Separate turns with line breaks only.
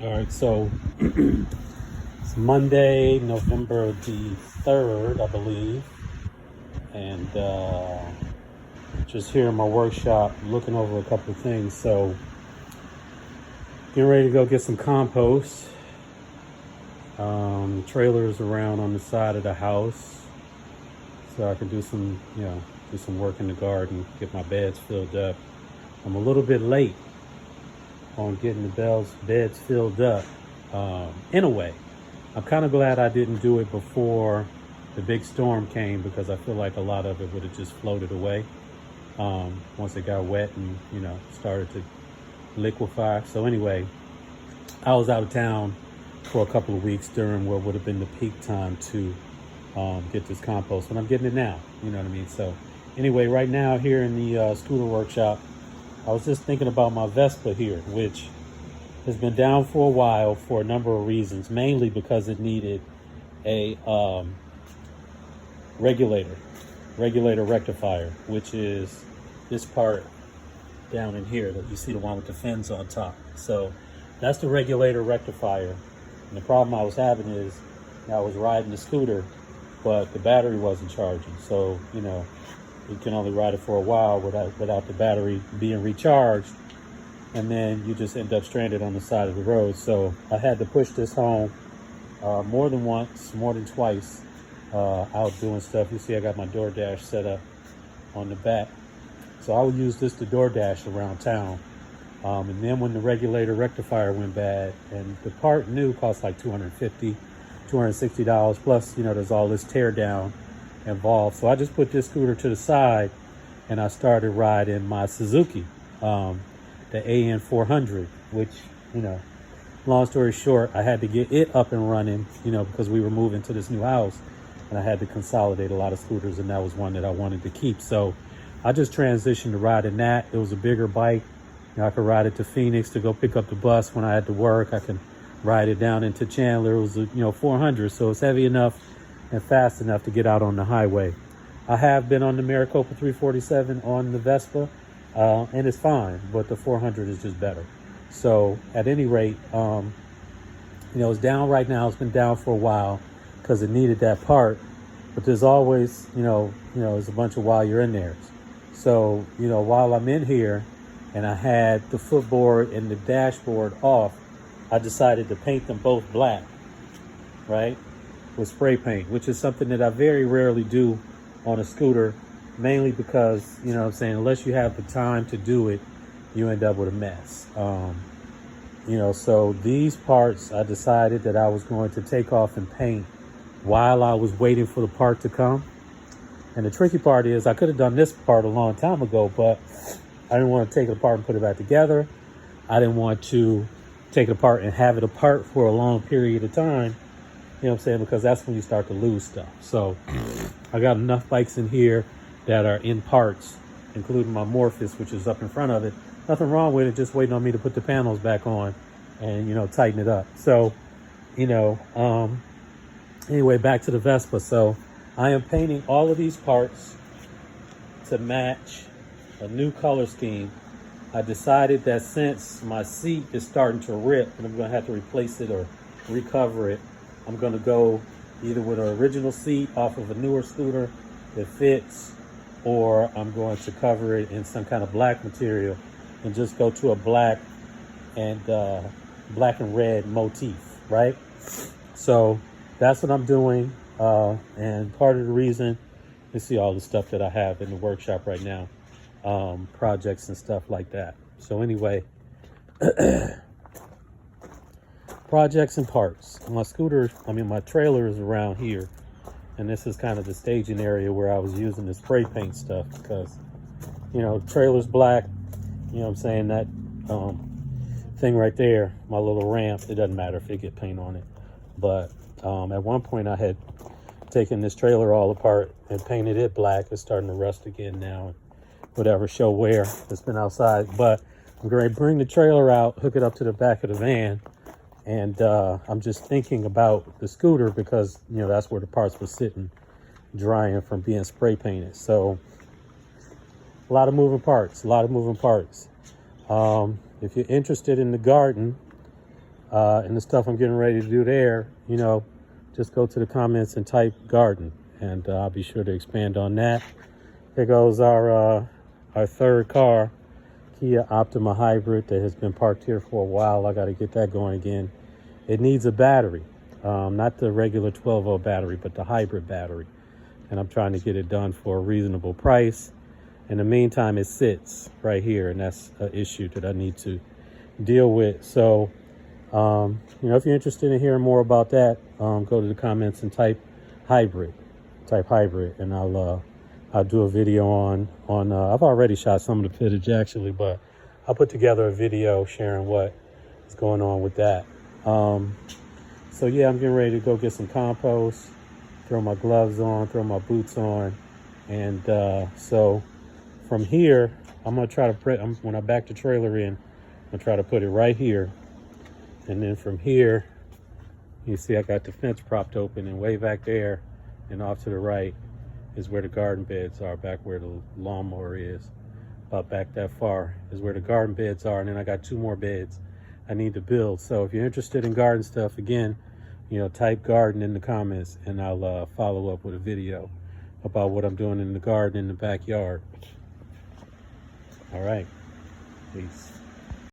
All right, so it's Monday, November the 3rd, I believe, and just here in my workshop looking over a couple of things. So, getting ready to go get some compost. Trailers around on the side of the house, so I can do some, do some work in the garden, get my beds filled up. I'm a little bit late on getting the beds filled up. In a way, I'm kind of glad I didn't do it before the big storm came, because I feel like a lot of it would have just floated away once it got wet and started to liquefy. So anyway, I was out of town for a couple of weeks during what would have been the peak time to get this compost, and I'm getting it now. You know what I mean? So anyway, right now here in the scooter workshop, I was just thinking about my Vespa here, which has been down for a while for a number of reasons, mainly because it needed a regulator rectifier, which is this part down in here that you see, the one with the fins on top. So that's the regulator rectifier. And the problem I was having is I was riding the scooter, but the battery wasn't charging. So, you can only ride it for a while without the battery being recharged. And then you just end up stranded on the side of the road. So I had to push this home more than once, more than twice, out doing stuff. You see I got my DoorDash set up on the back. So I would use this to DoorDash around town. And then when the regulator rectifier went bad, and the part new cost like $250, $260, plus, there's all this tear down involved. So I just put this scooter to the side and I started riding my Suzuki, the AN 400, which, long story short, I had to get it up and running, because we were moving to this new house and I had to consolidate a lot of scooters, and that was one that I wanted to keep. So I just transitioned to riding that. It was a bigger bike. I could ride it to Phoenix to go pick up the bus when I had to work. I can ride it down into Chandler. It was, 400, so it's heavy enough and fast enough to get out on the highway. I have been on the Maricopa 347 on the Vespa, and it's fine, but the 400 is just better. So at any rate, it's down right now. It's been down for a while because it needed that part, but there's always, there's a bunch of while you're in there. So, while I'm in here and I had the footboard and the dashboard off, I decided to paint them both black, right, with spray paint, which is something that I very rarely do on a scooter, mainly because, unless you have the time to do it, you end up with a mess. So these parts, I decided that I was going to take off and paint while I was waiting for the part to come. And the tricky part is I could have done this part a long time ago, but I didn't want to take it apart and put it back together. I didn't want to take it apart and have it apart for a long period of time, because that's when you start to lose stuff. So I got enough bikes in here that are in parts, including my Morphous, which is up in front of it. Nothing wrong with it, just waiting on me to put the panels back on and, tighten it up. So, anyway, back to the Vespa. So I am painting all of these parts to match a new color scheme. I decided that since my seat is starting to rip and I'm going to have to replace it or recover it, I'm going to go either with an original seat off of a newer scooter that fits, or I'm going to cover it in some kind of black material and just go to a black and red motif, right? So that's what I'm doing. And part of the reason, you see all the stuff that I have in the workshop right now, projects and stuff like that. So anyway, projects and parts. My trailer is around here, and this is kind of the staging area where I was using the spray paint stuff, because, trailer's black, that thing right there, my little ramp, it doesn't matter if it get paint on it. But at one point I had taken this trailer all apart and painted it black. It's starting to rust again now, whatever, show wear. It's been outside, but I'm going to bring the trailer out, hook it up to the back of the van, and I'm just thinking about the scooter because, that's where the parts were sitting, drying from being spray painted. So a lot of moving parts. If you're interested in the garden, and the stuff I'm getting ready to do there, you know, just go to the comments and type garden, and I'll be sure to expand on that. Here goes our third car, Kia Optima Hybrid, that has been parked here for a while. I got to get that going again. It needs a battery, not the regular 12-volt battery, but the hybrid battery. And I'm trying to get it done for a reasonable price. In the meantime, it sits right here, and that's an issue that I need to deal with. So, you know, if you're interested in hearing more about that, go to the comments and type hybrid, and I'll do a video on I've already shot some of the footage actually, but I'll put together a video sharing what is going on with that. So yeah, I'm getting ready to go get some compost, throw my gloves on, throw my boots on, and so from here, I'm gonna try to when I back the trailer in, I'm gonna try to put it right here, and then from here, you see I got the fence propped open, and way back there and off to the right is where the garden beds are, back where the lawnmower is. About back that far is where the garden beds are, and then I got 2 more beds I need to build. So if you're interested in garden stuff, again, you know, type garden in the comments, and I'll follow up with a video about what I'm doing in the garden in the backyard. All right, peace.